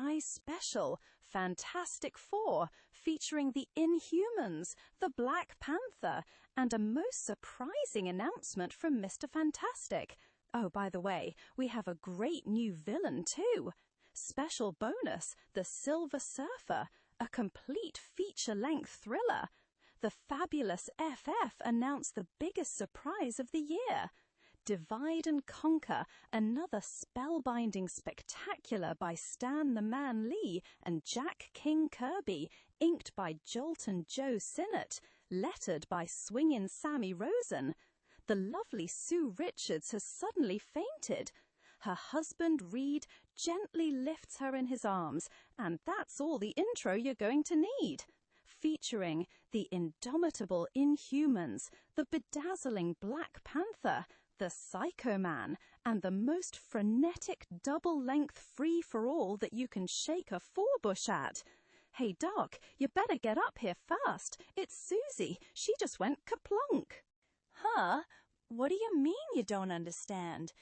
size special, Fantastic Four, featuring the Inhumans, the Black Panther, and a most surprising announcement from Mr. Fantastic. Oh, by the way, we have a great new villain too. Special bonus, The Silver Surfer, a complete feature-length thriller. The fabulous FF announced the biggest surprise of the year. Divide and Conquer, another spellbinding spectacular by Stan the Man Lee and Jack King Kirby, inked by Jolt and Joe Sinnott, lettered by Swingin' Sammy Rosen. The lovely Sue Richards has suddenly fainted. Her husband, Reed, gently lifts her in his arms, and that's all the intro you're going to need. Featuring the indomitable Inhumans, the bedazzling Black Panther, the Psycho Man, and the most frenetic double-length free-for-all that you can shake a four-bush at. Hey, Doc, you better get up here fast. It's Susie. She just went kaplunk. Huh? What do you mean you don't understand?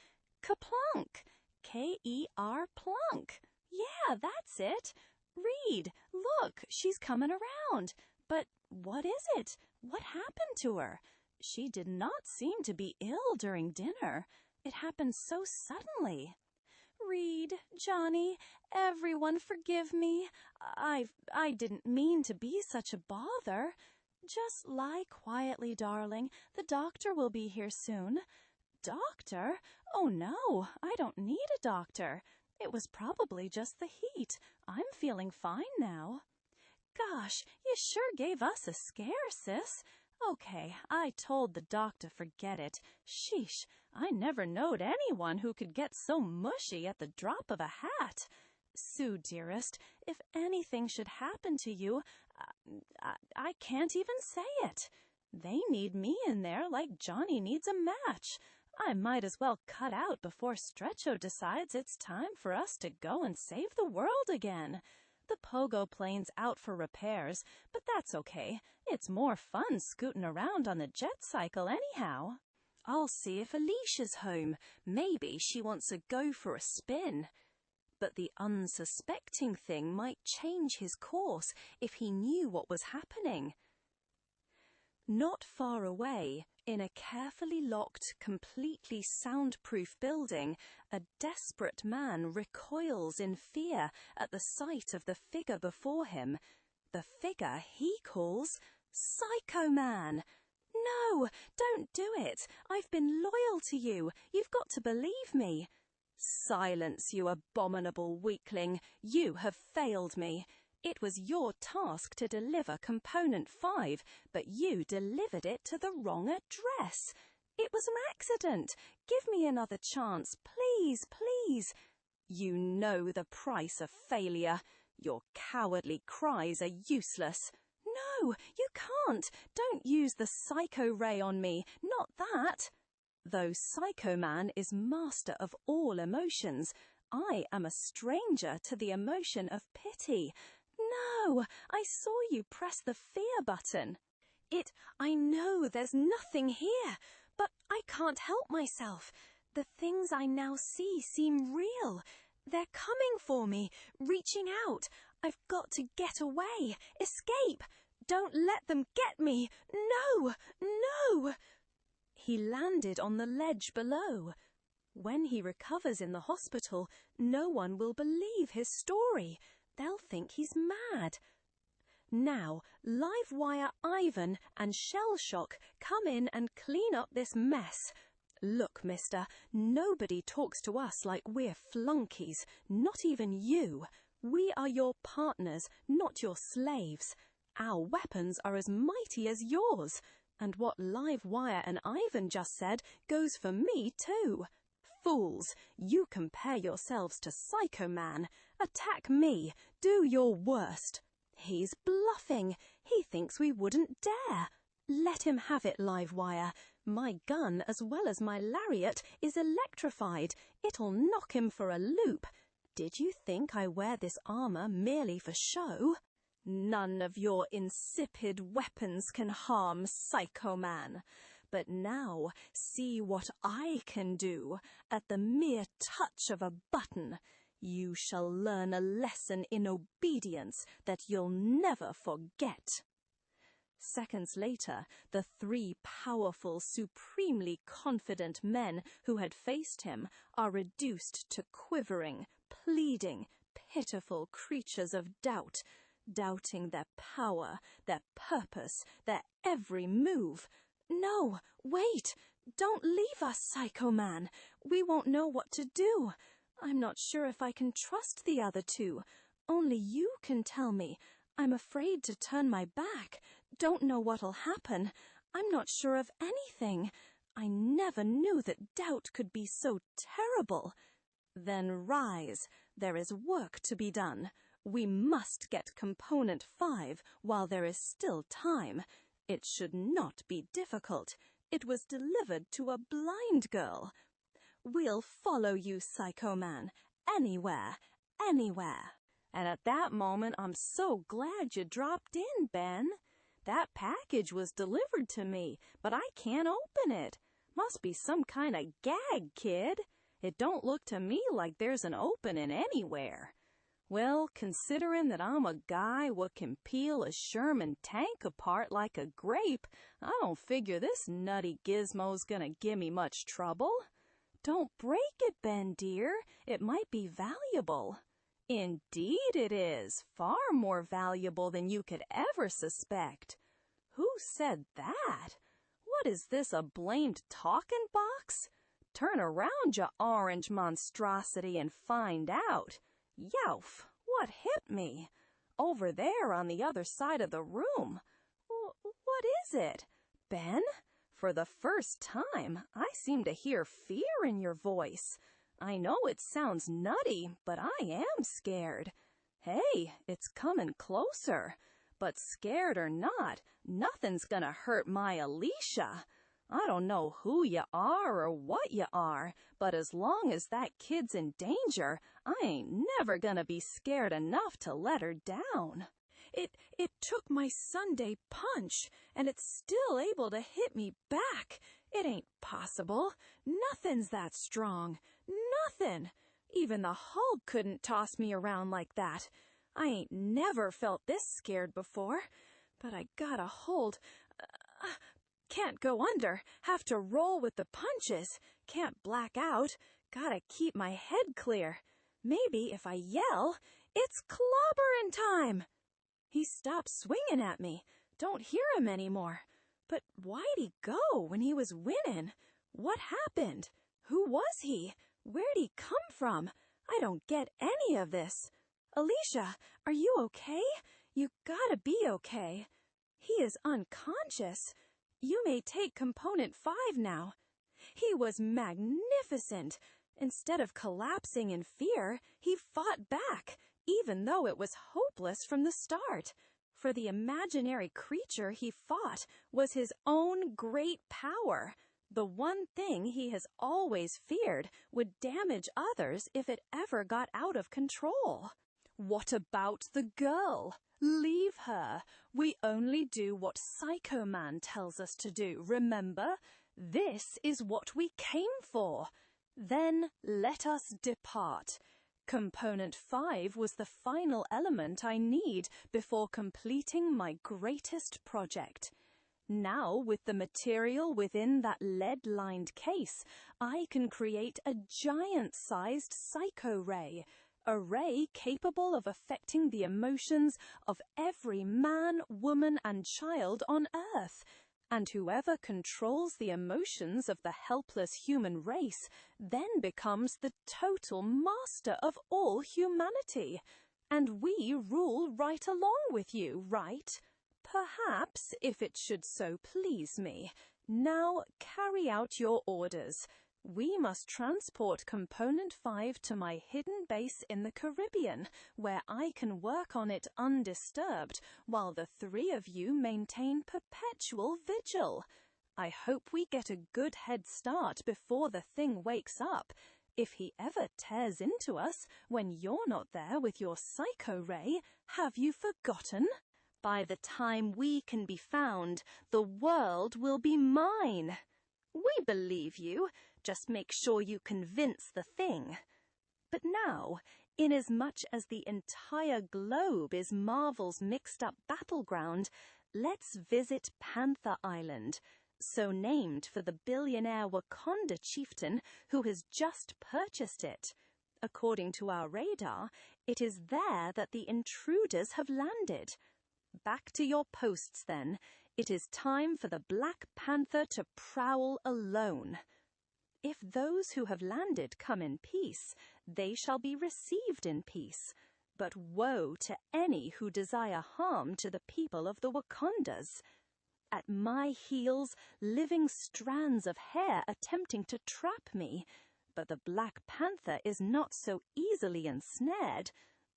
Kaplunk. K-E-R plunk. Yeah, that's it. Reed, look, she's coming around. But what is it? What happened to her? She did not seem to be ill during dinner. It happened so suddenly. Reed, Johnny, everyone forgive me. I didn't mean to be such a bother. Just lie quietly, darling. The doctor will be here soon. Doctor? Oh, no, I don't need a doctor. It was probably just the heat. I'm feeling fine now. Gosh, you sure gave us a scare, sis. Okay, I told the doctor forget it. Sheesh, I never knowed anyone who could get so mushy at the drop of a hat. Sue, dearest, if anything should happen to you, I can't even say it. They need me in there like Johnny needs a match. I might as well cut out before Stretcho decides it's time for us to go and save the world again. The pogo plane's out for repairs, but that's okay. It's more fun scooting around on the jet cycle anyhow. I'll see if Alicia's home. Maybe she wants to go for a spin. But the unsuspecting thing might change his course if he knew what was happening. Not far away, in a carefully locked, completely soundproof building, a desperate man recoils in fear at the sight of the figure before him. The figure he calls Psycho Man. No, don't do it. I've been loyal to you. You've got to believe me. Silence, you abominable weakling. You have failed me. It was your task to deliver Component 5, but you delivered it to the wrong address. It was an accident. Give me another chance, please, please. You know the price of failure. Your cowardly cries are useless. No, you can't. Don't use the Psycho Ray on me. Not that. Though Psycho Man is master of all emotions, I am a stranger to the emotion of pity. No, I saw you press the fear button. I know there's nothing here, but I can't help myself. The things I now see seem real. They're coming for me, reaching out. I've got to get away, escape. Don't let them get me. No, no. He landed on the ledge below. When he recovers in the hospital, no one will believe his story. They'll think he's mad. Now, Livewire Ivan and Shellshock come in and clean up this mess. Look, mister, nobody talks to us like we're flunkies, not even you. We are your partners, not your slaves. Our weapons are as mighty as yours. And what Livewire and Ivan just said goes for me too. Fools, you compare yourselves to Psycho Man. Attack me. Do your worst. He's bluffing. He thinks we wouldn't dare. Let him have it, Livewire. My gun, as well as my lariat, is electrified. It'll knock him for a loop. Did you think I wear this armor merely for show? None of your insipid weapons can harm Psycho Man. But now, see what I can do at the mere touch of a button. You shall learn a lesson in obedience that you'll never forget." Seconds later, the three powerful, supremely confident men who had faced him are reduced to quivering, pleading, pitiful creatures of doubt, doubting their power, their purpose, their every move. "No, wait! Don't leave us, Psycho Man! We won't know what to do. I'm not sure if I can trust the other two. Only you can tell me. I'm afraid to turn my back. Don't know what'll happen. I'm not sure of anything. I never knew that doubt could be so terrible." "Then rise. There is work to be done. We must get Component 5 while there is still time. It should not be difficult. It was delivered to a blind girl. We'll follow you, Psycho Man. Anywhere, anywhere." And at that moment, I'm so glad you dropped in, Ben. That package was delivered to me, but I can't open it. Must be some kind of gag, kid. It don't look to me like there's an opening anywhere. Well, considering that I'm a guy what can peel a Sherman tank apart like a grape, I don't figure this nutty gizmo's gonna give me much trouble. Don't break it, Ben, dear. It might be valuable. Indeed it is. Far more valuable than you could ever suspect. Who said that? What is this, a blamed talking box? Turn around, you orange monstrosity, and find out. Youf, what hit me? Over there on the other side of the room. What is it? Ben? For the first time, I seem to hear fear in your voice. I know it sounds nutty, but I am scared. Hey, it's coming closer. But scared or not, nothing's gonna hurt my Alicia. I don't know who you are or what you are, but as long as that kid's in danger, I ain't never gonna be scared enough to let her down. It took my Sunday punch, and it's still able to hit me back. It ain't possible. Nothing's that strong. Nothing. Even the Hulk couldn't toss me around like that. I ain't never felt this scared before. But I got a hold. Can't go under. Have to roll with the punches. Can't black out. Gotta keep my head clear. Maybe if I yell, it's clobberin' time. He stopped swinging at me. Don't hear him anymore. But why'd he go when he was winning? What happened? Who was he? Where'd he come from? I don't get any of this. Alicia, are you okay? You gotta be okay. He is unconscious. You may take Component 5 now. He was magnificent. Instead of collapsing in fear, he fought back, even though it was hopeless from the start. For the imaginary creature he fought was his own great power. The one thing he has always feared would damage others if it ever got out of control. What about the girl? Leave her. We only do what Psycho Man tells us to do, remember? This is what we came for. Then let us depart. Component 5 was the final element I need before completing my greatest project. Now, with the material within that lead-lined case, I can create a giant-sized psycho ray, a ray capable of affecting the emotions of every man, woman, and child on Earth. And whoever controls the emotions of the helpless human race then becomes the total master of all humanity. And we rule right along with you, right? Perhaps, if it should so please me. Now carry out your orders. We must transport Component 5 to my hidden base in the Caribbean, where I can work on it undisturbed, while the three of you maintain perpetual vigil. I hope we get a good head start before the thing wakes up. If he ever tears into us when you're not there with your psycho ray, have you forgotten? By the time we can be found, the world will be mine. We believe you. Just make sure you convince the thing. But now, Inasmuch as the entire globe is Marvel's mixed-up battleground, let's visit Panther Island, so named for the billionaire Wakanda chieftain who has just purchased it. According to our radar, it is there that the intruders have landed. Back to your posts, then. It is time for the Black Panther to prowl alone. If those who have landed come in peace, they shall be received in peace. But woe to any who desire harm to the people of the Wakandas. At my heels, living strands of hair attempting to trap me. But the Black Panther is not so easily ensnared.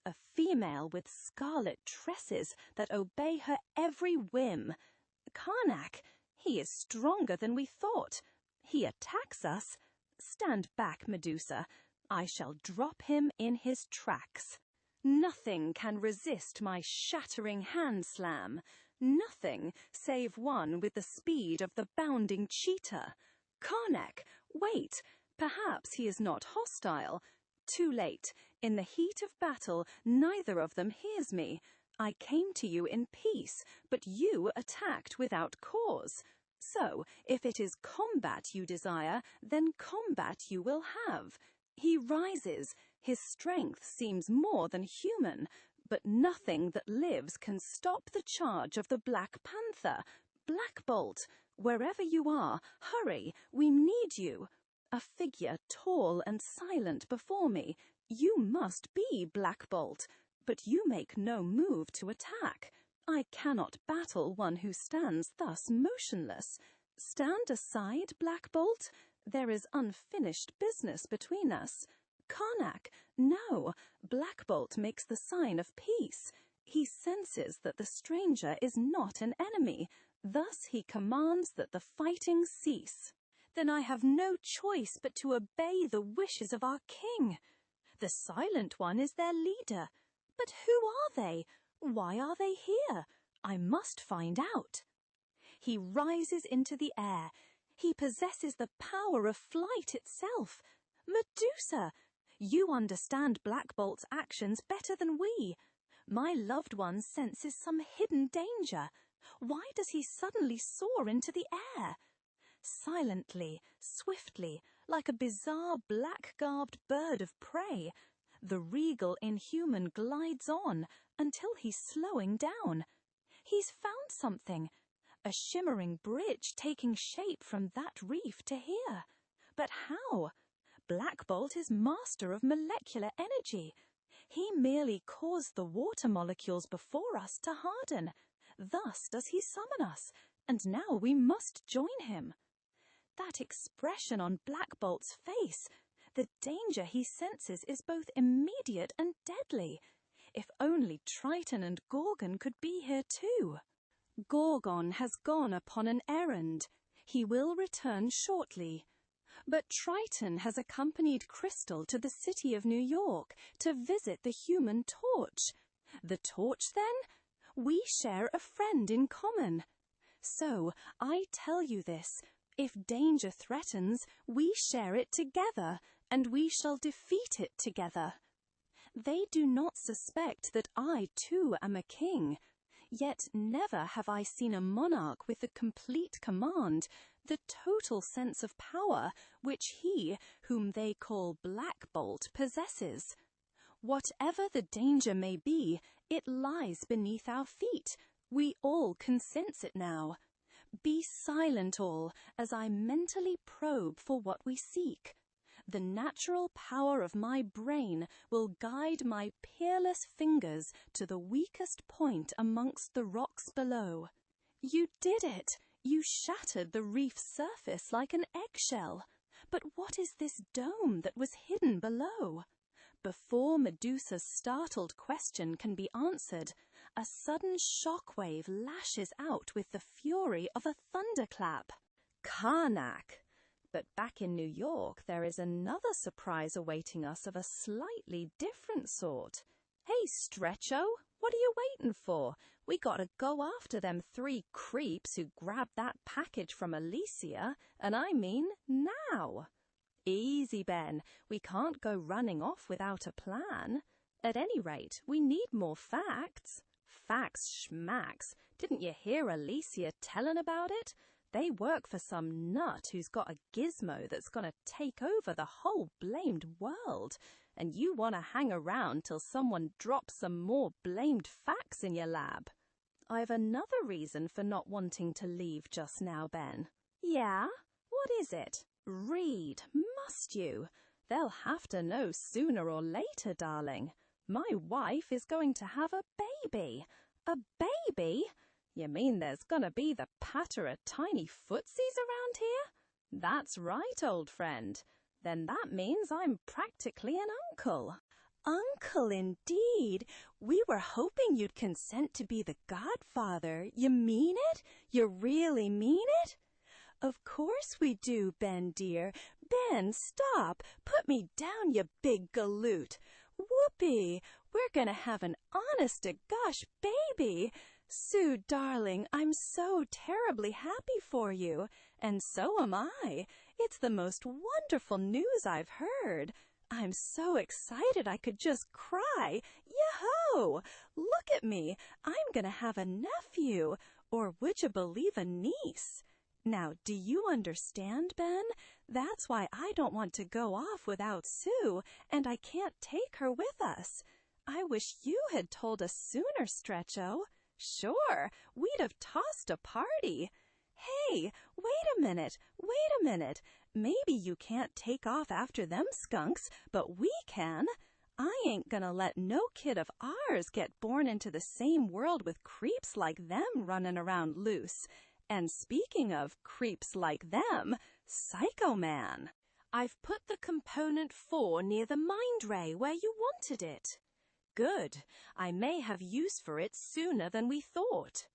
A female with scarlet tresses that obey her every whim. Karnak, he is stronger than we thought. He attacks us. Stand back, Medusa. I shall drop him in his tracks. Nothing can resist my shattering hand slam. Nothing save one with the speed of the bounding cheetah. Karnak, wait. Perhaps he is not hostile. Too late. In the heat of battle, neither of them hears me. I came to you in peace, but you attacked without cause. So, if it is combat you desire, then combat you will have. He rises. His strength seems more than human, but nothing that lives can stop the charge of the Black Panther. Black Bolt, wherever you are, hurry, we need you. A figure tall and silent before me. You must be Black Bolt, but you make no move to attack. I cannot battle one who stands thus motionless. Stand aside, Black Bolt. There is unfinished business between us. Karnak, no. Black Bolt makes the sign of peace. He senses that the stranger is not an enemy. Thus he commands that the fighting cease. Then I have no choice but to obey the wishes of our king. The Silent One is their leader. But who are they? Why are they here? I must find out. He rises into the air. He possesses the power of flight itself. Medusa, you understand Black Bolt's actions better than we. My loved one senses some hidden danger. Why does he suddenly soar into the air? Silently, swiftly, like a bizarre black-garbed bird of prey, the regal Inhuman glides on until he's slowing down. He's found something, a shimmering bridge taking shape from that reef to here. But how? Black Bolt is master of molecular energy. He merely caused the water molecules before us to harden. Thus does he summon us, and now we must join him. That expression on Black Bolt's face, the danger he senses is both immediate and deadly. If only Triton and Gorgon could be here too. Gorgon has gone upon an errand. He will return shortly. But Triton has accompanied Crystal to the city of New York to visit the Human Torch. The Torch, then? We share a friend in common. So, I tell you this, if danger threatens, we share it together, and we shall defeat it together. They do not suspect that I too am a king. Yet never have I seen a monarch with the complete command, the total sense of power which he, whom they call Black Bolt, possesses. Whatever the danger may be, it lies beneath our feet. We all can sense it now. Be silent all, as I mentally probe for what we seek. The natural power of my brain will guide my peerless fingers to the weakest point amongst the rocks below. You did it! You shattered the reef's surface like an eggshell. But what is this dome that was hidden below? Before Medusa's startled question can be answered, a sudden shockwave lashes out with the fury of a thunderclap. Karnak! But back in New York, there is another surprise awaiting us of a slightly different sort. Hey, Stretcho, what are you waiting for? We gotta go after them 3 creeps who grabbed that package from Alicia, and I mean now. Easy, Ben. We can't go running off without a plan. At any rate, we need more facts. Facts schmacks. Didn't you hear Alicia telling about it? They work for some nut who's got a gizmo that's gonna take over the whole blamed world. And you want to hang around till someone drops some more blamed facts in your lab. I've another reason for not wanting to leave just now, Ben. Yeah? What is it? Read, must you? They'll have to know sooner or later, darling. My wife is going to have a baby. A baby? You mean there's gonna be the patter of tiny footsies around here? That's right, old friend. Then that means I'm practically an uncle. Uncle, indeed. We were hoping you'd consent to be the godfather. You mean it? You really mean it? Of course we do, Ben dear. Ben, stop. Put me down, you big galoot. Whoopee, we're gonna have an honest-to-gosh baby. Sue, darling, I'm so terribly happy for you. And so am I. It's the most wonderful news I've heard. I'm so excited I could just cry. Yahoo! Look at me. I'm gonna have a nephew. Or would you believe a niece? Now, do you understand, Ben? That's why I don't want to go off without Sue, and I can't take her with us. I wish you had told us sooner, Stretcho. Sure, we'd have tossed a party. Hey, wait a minute. Maybe you can't take off after them skunks, but we can. I ain't gonna let no kid of ours get born into the same world with creeps like them running around loose. And speaking of creeps like them, Psycho Man. I've put the component 4 near the mind ray where you wanted it. Good. I may have use for it sooner than we thought.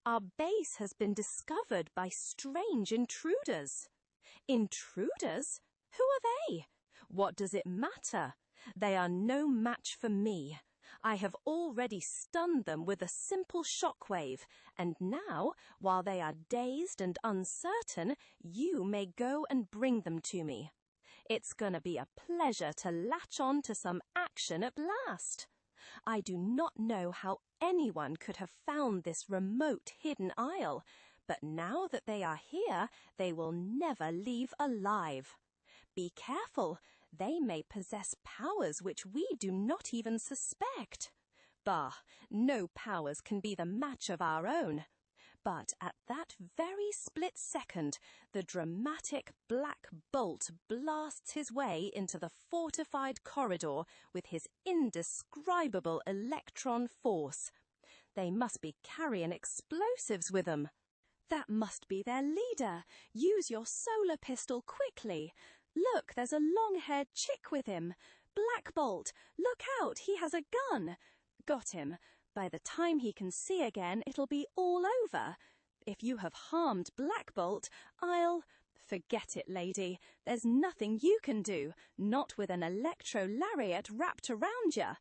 Our base has been discovered by strange intruders. Intruders? Who are they? What does it matter? They are no match for me. I have already stunned them with a simple shockwave, and now, while they are dazed and uncertain, you may go and bring them to me. It's gonna be a pleasure to latch on to some action at last. I do not know how anyone could have found this remote hidden isle, but now that they are here, they will never leave alive. Be careful. They may possess powers which we do not even suspect. Bah, no powers can be the match of our own. But at that very split second, the dramatic Black Bolt blasts his way into the fortified corridor with his indescribable electron force. They must be carrying explosives with them. That must be their leader. Use your solar pistol quickly. Look, there's a long-haired chick with him. Black Bolt, look out, he has a gun. Got him. By the time he can see again, it'll be all over. If you have harmed Black Bolt, I'll... Forget it, lady. There's nothing you can do, not with an electro-lariat wrapped around you.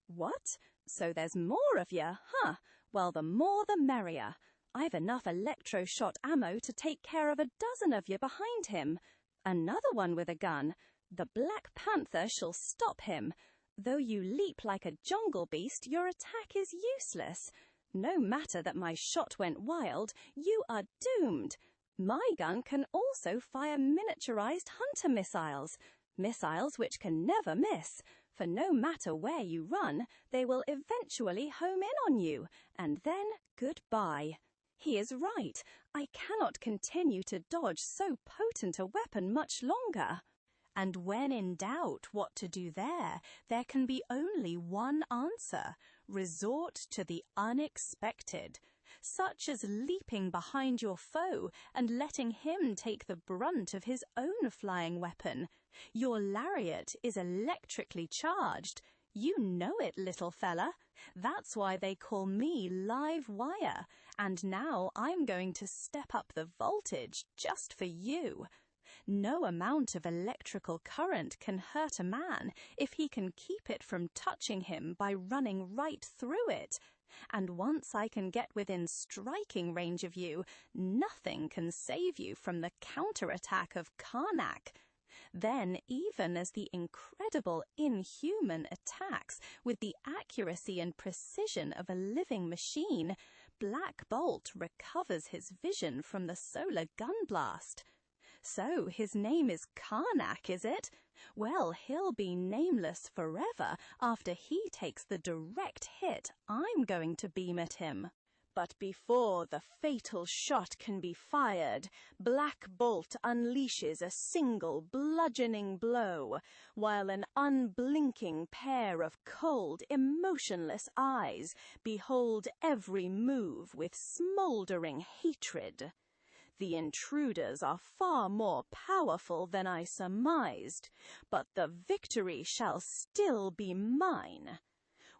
What? So there's more of you, huh? Well, the more the merrier. I've enough electro-shot ammo to take care of a dozen of you behind him. Another one with a gun. The Black Panther shall stop him. Though you leap like a jungle beast, your attack is useless. No matter that my shot went wild, you are doomed. My gun can also fire miniaturized hunter missiles. Missiles which can never miss. For no matter where you run, they will eventually home in on you. And then goodbye. He is right. I cannot continue to dodge so potent a weapon much longer. And when in doubt what to do there can be only one answer. Resort to the unexpected, such as leaping behind your foe and letting him take the brunt of his own flying weapon. Your lariat is electrically charged. You know it, little fella. That's why they call me Live Wire. And now I'm going to step up the voltage just for you. No amount of electrical current can hurt a man if he can keep it from touching him by running right through it. And once I can get within striking range of you, nothing can save you from the counterattack of Karnak. Then, even as the incredible inhuman attacks with the accuracy and precision of a living machine, Black Bolt recovers his vision from the solar gun blast. So his name is Karnak, is it? Well, he'll be nameless forever after he takes the direct hit I'm going to beam at him. But before the fatal shot can be fired, Black Bolt unleashes a single bludgeoning blow, while an unblinking pair of cold, emotionless eyes behold every move with smoldering hatred. The intruders are far more powerful than I surmised, but the victory shall still be mine.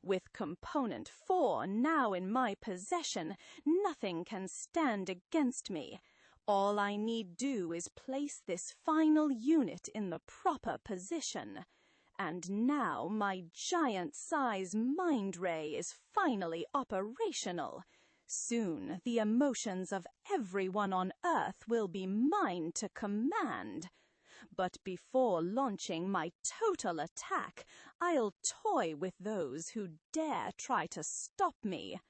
With Component 4 now in my possession, nothing can stand against me. All I need do is place this final unit in the proper position. And now my giant-size mind ray is finally operational. Soon the emotions of everyone on Earth will be mine to command. But before launching my total attack, I'll toy with those who dare try to stop me.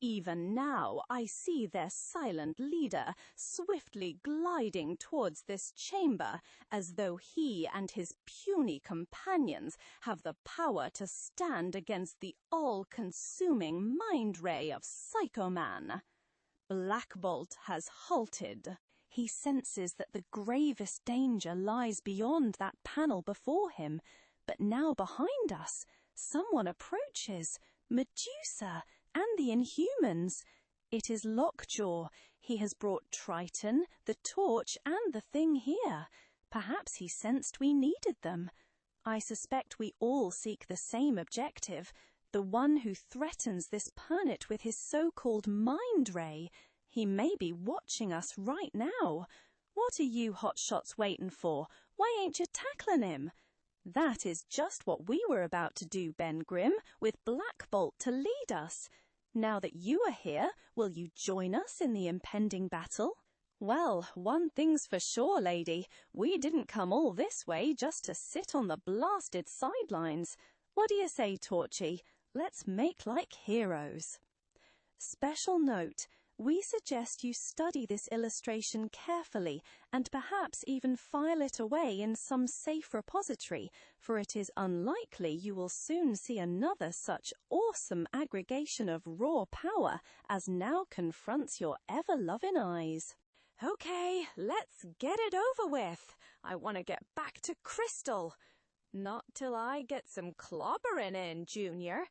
Even now I see their silent leader swiftly gliding towards this chamber, as though he and his puny companions have the power to stand against the all-consuming mind ray of Psycho-Man. Black Bolt has halted. He senses that the gravest danger lies beyond that panel before him, but now behind us, someone approaches, Medusa and the Inhumans. It is Lockjaw. He has brought Triton, the torch, and the thing here. Perhaps he sensed we needed them. I suspect we all seek the same objective, the one who threatens this planet with his so-called mind ray. He may be watching us right now. What are you hotshots waiting for? Why ain't you tackling him? That is just what we were about to do, Ben Grimm, with Black Bolt to lead us. Now that you are here, will you join us in the impending battle? Well, one thing's for sure, lady. We didn't come all this way just to sit on the blasted sidelines. What do you say, Torchy? Let's make like heroes. Special note. We suggest you study this illustration carefully and perhaps even file it away in some safe repository, for it is unlikely you will soon see another such awesome aggregation of raw power as now confronts your ever-loving eyes. Okay, let's get it over with. I want to get back to Crystal. Not till I get some clobbering in, Junior.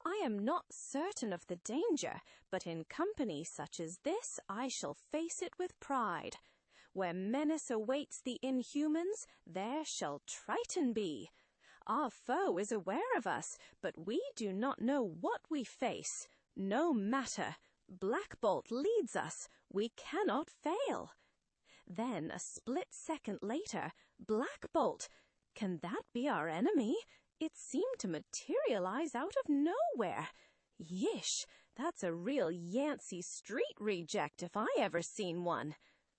I am not certain of the danger, but in company such as this I shall face it with pride. Where menace awaits the Inhumans, there shall Triton be. Our foe is aware of us, but we do not know what we face. No matter. Black Bolt leads us. We cannot fail. Then, a split second later, Black Bolt. Can that be our enemy? It seemed to materialize out of nowhere. Yish, that's a real Yancey Street reject if I ever seen one.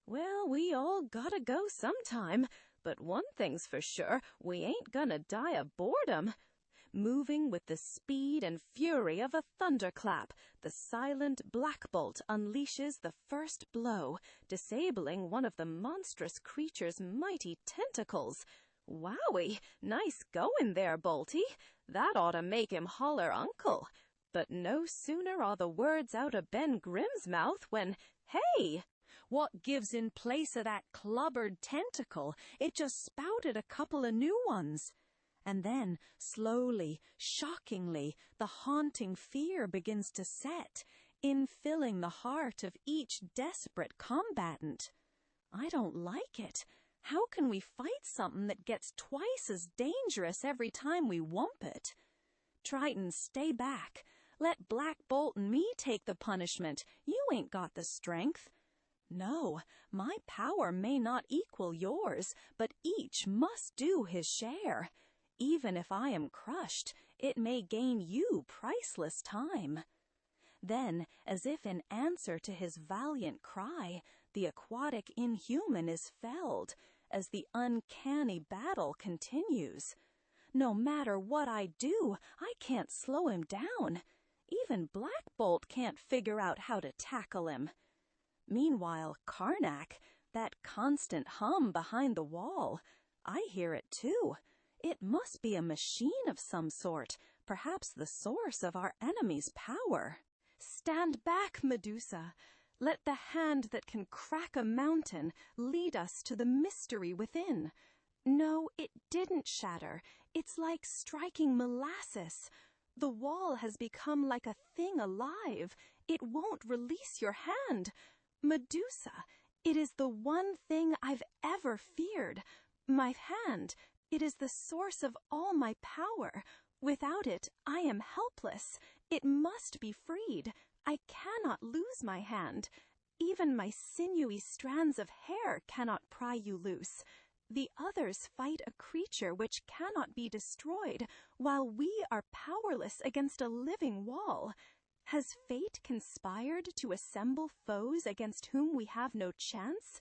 Well, we all gotta go sometime, but one thing's for sure, we ain't gonna die of boredom. Moving with the speed and fury of a thunderclap, the silent Black Bolt unleashes the first blow, disabling one of the monstrous creature's mighty tentacles. Wowie, nice going there, Bolty. That ought to make him holler uncle. But no sooner are the words out of Ben Grimm's mouth when, hey! What gives in place of that clubbered tentacle? It just spouted a couple of new ones. And then, slowly, shockingly, the haunting fear begins to set, infilling the heart of each desperate combatant. I don't like it. How can we fight something that gets twice as dangerous every time we whomp it? Triton, stay back. Let Black Bolt and me take the punishment. You ain't got the strength. No, my power may not equal yours, but each must do his share. Even if I am crushed, it may gain you priceless time. Then, as if in answer to his valiant cry, the aquatic Inhuman is felled, as the uncanny battle continues. No matter what I do, I can't slow him down. Even Black Bolt can't figure out how to tackle him. Meanwhile, Karnak, that constant hum behind the wall, I hear it too. It must be a machine of some sort, perhaps the source of our enemy's power. Stand back, Medusa. Let the hand that can crack a mountain lead us to the mystery within. No, it didn't shatter. It's like striking molasses. The wall has become like a thing alive. It won't release your hand. Medusa, it is the one thing I've ever feared. My hand, it is the source of all my power. Without it, I am helpless. It must be freed. I cannot lose my hand. Even my sinewy strands of hair cannot pry you loose. The others fight a creature which cannot be destroyed, while we are powerless against a living wall. Has fate conspired to assemble foes against whom we have no chance?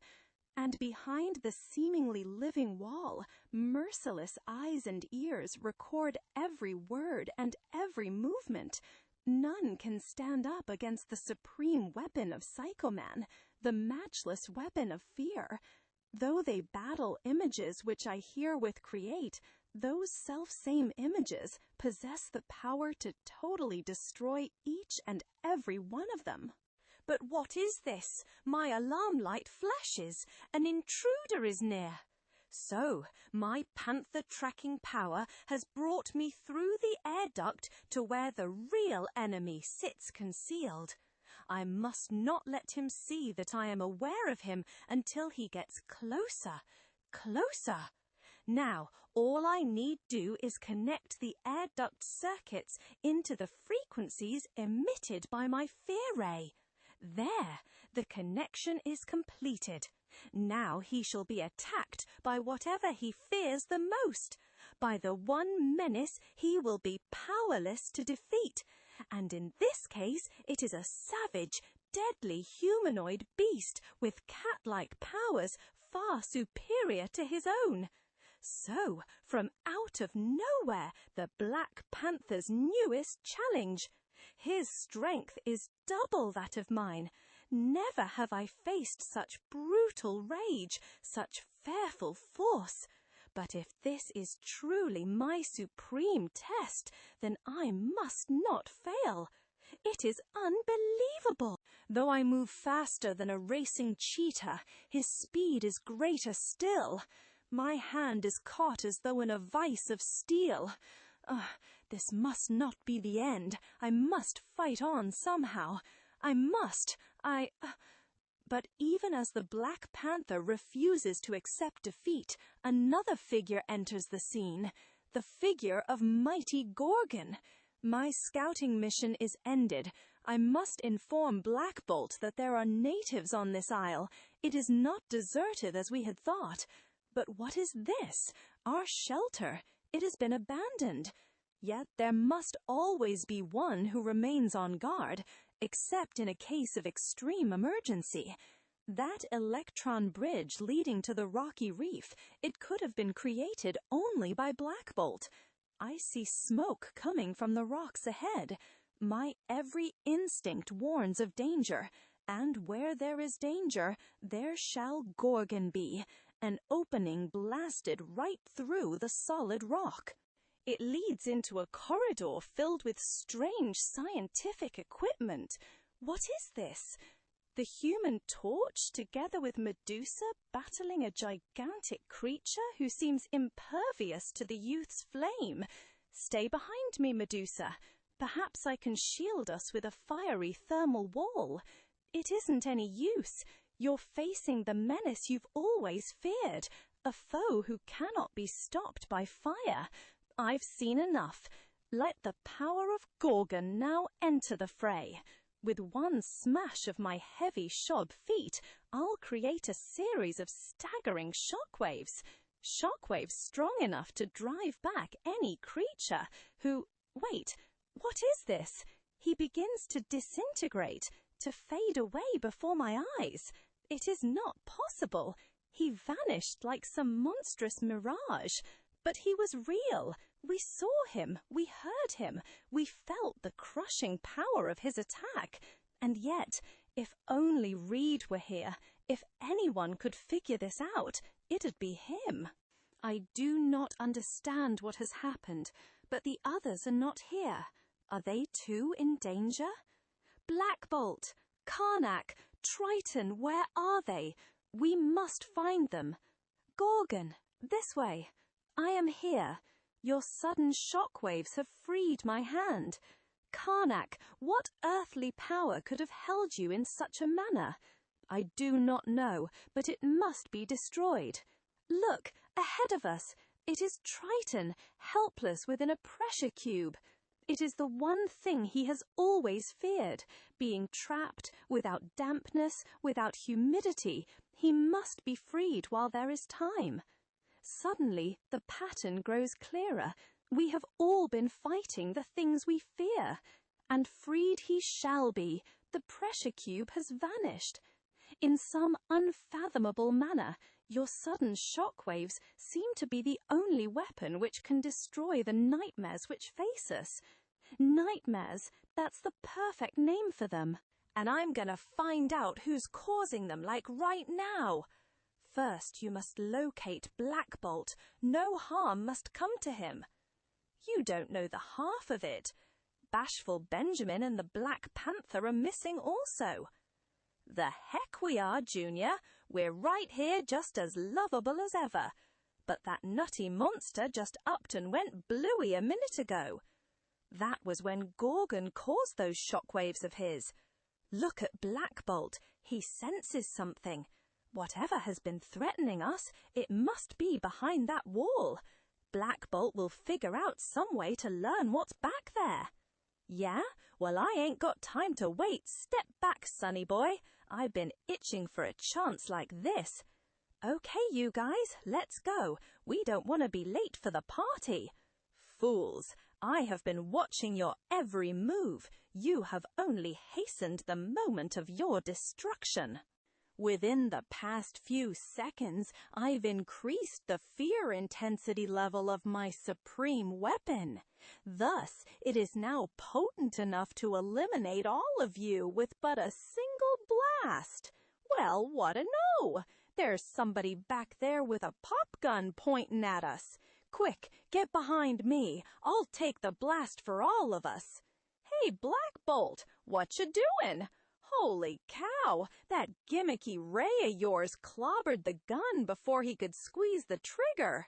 And behind the seemingly living wall, merciless eyes and ears record every word and every movement. None can stand up against the supreme weapon of Psychoman, the matchless weapon of fear. Though they battle images which I herewith create, those self-same images possess the power to totally destroy each and every one of them. But what is this? My alarm light flashes. An intruder is near. So, my panther-tracking power has brought me through the air duct to where the real enemy sits concealed. I must not let him see that I am aware of him until he gets closer. Closer. Now, all I need do is connect the air duct circuits into the frequencies emitted by my fear ray. There, the connection is completed. Now he shall be attacked by whatever he fears the most, by the one menace he will be powerless to defeat. And in this case, it is a savage, deadly humanoid beast with cat-like powers far superior to his own. So, from out of nowhere, the Black Panther's newest challenge. His strength is double that of mine. Never have I faced such brutal rage, such fearful force. But if this is truly my supreme test, then I must not fail. It is unbelievable. Though I move faster than a racing cheetah, his speed is greater still. My hand is caught as though in a vice of steel. This must not be the end. I must fight on somehow. I must. But even as the Black Panther refuses to accept defeat, another figure enters the scene, the figure of mighty Gorgon. My scouting mission is ended. I must inform Black Bolt that there are natives on this isle. It is not deserted as we had thought. But what is this? Our shelter. It has been abandoned. Yet there must always be one who remains on guard, except in a case of extreme emergency. That electron bridge leading to the rocky reef, it could have been created only by Black Bolt. I see smoke coming from the rocks ahead. My every instinct warns of danger, and where there is danger, there shall Gorgon be, an opening blasted right through the solid rock. It leads into a corridor filled with strange scientific equipment. What is this? The Human Torch together with Medusa battling a gigantic creature who seems impervious to the youth's flame. Stay behind me, Medusa. Perhaps I can shield us with a fiery thermal wall. It isn't any use. You're facing the menace you've always feared, a foe who cannot be stopped by fire. I've seen enough. Let the power of Gorgon now enter the fray. With one smash of my heavy shod feet, I'll create a series of staggering shockwaves. Shockwaves strong enough to drive back any creature who... Wait, what is this? He begins to disintegrate, to fade away before my eyes. It is not possible. He vanished like some monstrous mirage, but he was real. We saw him, we heard him, we felt the crushing power of his attack. And yet, if only Reed were here, if anyone could figure this out, it'd be him. I do not understand what has happened, but the others are not here. Are they too in danger? Black Bolt, Karnak, Triton, where are they? We must find them. Gorgon, this way. I am here. Your sudden shockwaves have freed my hand. Karnak, what earthly power could have held you in such a manner? I do not know, but it must be destroyed. Look, ahead of us. It is Triton, helpless within a pressure cube. It is the one thing he has always feared, being trapped, without dampness, without humidity. He must be freed while there is time. Suddenly, the pattern grows clearer. We have all been fighting the things we fear. And freed he shall be. The pressure cube has vanished. In some unfathomable manner, your sudden shockwaves seem to be the only weapon which can destroy the nightmares which face us. Nightmares, that's the perfect name for them. And I'm gonna find out who's causing them, like right now. First, you must locate Black Bolt. No harm must come to him. You don't know the half of it. Bashful Benjamin and the Black Panther are missing also. The heck we are, Junior. We're right here just as lovable as ever. But that nutty monster just upped and went bluey a minute ago. That was when Gorgon caused those shockwaves of his. Look at Black Bolt. He senses something. Whatever has been threatening us, it must be behind that wall. Black Bolt will figure out some way to learn what's back there. Yeah? Well, I ain't got time to wait. Step back, sonny boy. I've been itching for a chance like this. Okay, you guys, let's go. We don't want to be late for the party. Fools, I have been watching your every move. You have only hastened the moment of your destruction. Within the past few seconds, I've increased the fear intensity level of my supreme weapon. Thus, it is now potent enough to eliminate all of you with but a single blast. Well, what a no! There's somebody back there with a pop gun pointing at us. Quick, get behind me. I'll take the blast for all of us. Hey, Black Bolt, what you doing? Holy cow, that gimmicky ray of yours clobbered the gun before he could squeeze the trigger.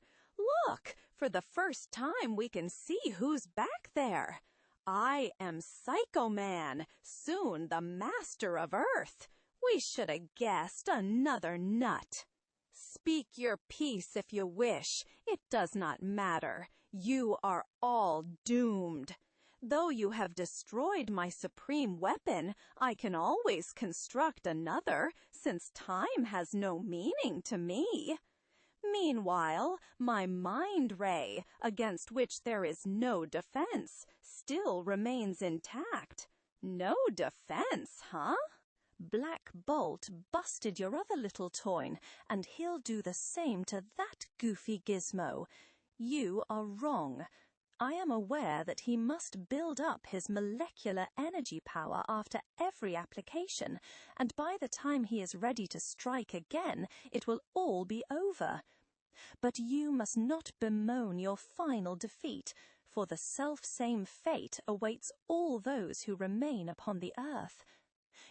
Look, for the first time we can see who's back there. I am Psycho Man, soon the master of Earth. We should have guessed another nut. Speak your piece if you wish. It does not matter. You are all doomed. Though you have destroyed my supreme weapon, I can always construct another, since time has no meaning to me. Meanwhile, my mind ray, against which there is no defense, still remains intact. No defense, huh? Black Bolt busted your other little toy, and he'll do the same to that goofy gizmo. You are wrong. I am aware that he must build up his molecular energy power after every application, and by the time he is ready to strike again, it will all be over. But you must not bemoan your final defeat, for the self-same fate awaits all those who remain upon the earth.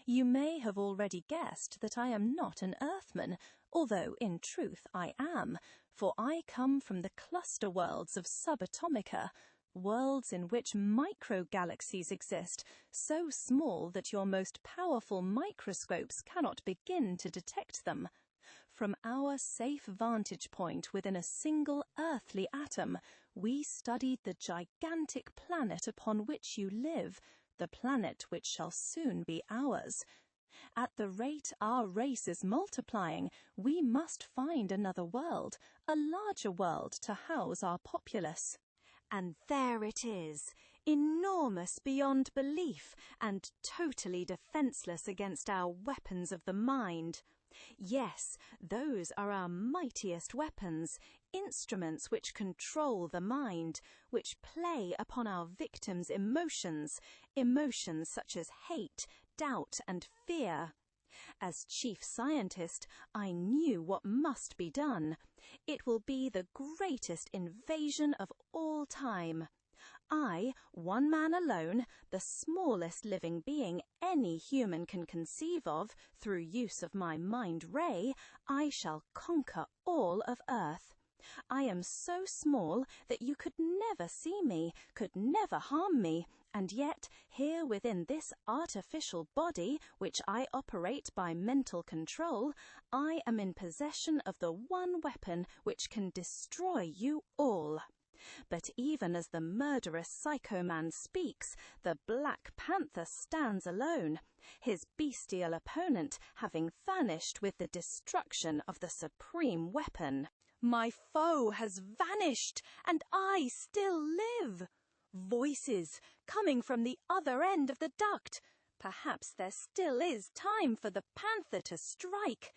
You may have already guessed that I am not an Earthman, although in truth I am, for I come from the cluster worlds of Subatomica, worlds in which micro-galaxies exist, so small that your most powerful microscopes cannot begin to detect them. From our safe vantage point within a single earthly atom, we studied the gigantic planet upon which you live, the planet which shall soon be ours. At the rate our race is multiplying, we must find another world, a larger world to house our populace. And there it is, enormous beyond belief, and totally defenseless against our weapons of the mind. Yes, those are our mightiest weapons, instruments which control the mind, which play upon our victims' emotions, emotions such as hate, doubt, and fear. As chief scientist, I knew what must be done. It will be the greatest invasion of all time. I, one man alone, the smallest living being any human can conceive of, through use of my mind ray, I shall conquer all of Earth. I am so small that you could never see me, could never harm me, and yet here within this artificial body, which I operate by mental control, I am in possession of the one weapon which can destroy you all. But even as the murderous psychoman speaks, the Black Panther stands alone, his bestial opponent having vanished with the destruction of the supreme weapon. My foe has vanished, and I still live. Voices coming from the other end of the duct. Perhaps there still is time for the panther to strike.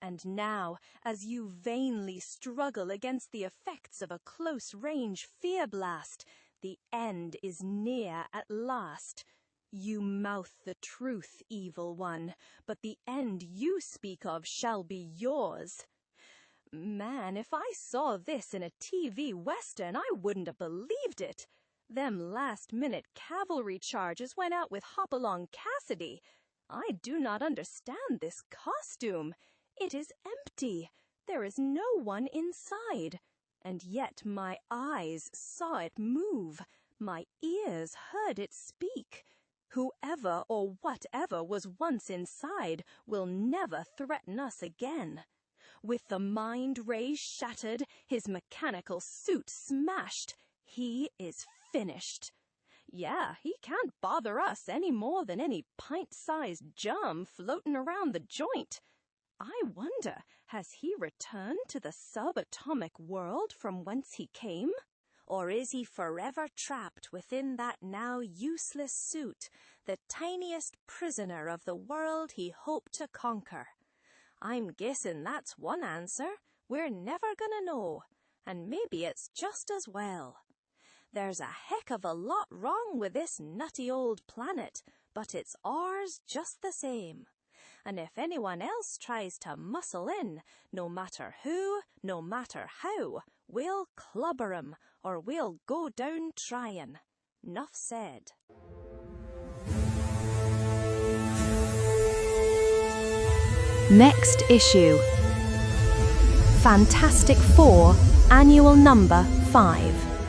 And now, as you vainly struggle against the effects of a close-range fear blast, the end is near at last. You mouth the truth, evil one, but the end you speak of shall be yours. Man, if I saw this in a TV Western, I wouldn't have believed it. Them last-minute cavalry charges went out with Hopalong Cassidy. I do not understand this costume. It is empty. There is no one inside. And yet my eyes saw it move. My ears heard it speak. Whoever or whatever was once inside will never threaten us again. With the mind ray shattered, his mechanical suit smashed, he is finished. Yeah, he can't bother us any more than any pint-sized germ floating around the joint. I wonder, has he returned to the subatomic world from whence he came? Or is he forever trapped within that now useless suit, the tiniest prisoner of the world he hoped to conquer? I'm guessing that's one answer. We're never gonna know, and maybe it's just as well. There's a heck of a lot wrong with this nutty old planet, but it's ours just the same. And if anyone else tries to muscle in, no matter who, no matter how, we'll clubber 'em, or we'll go down trying. 'Nuff said. Next issue. Fantastic Four, annual number 5.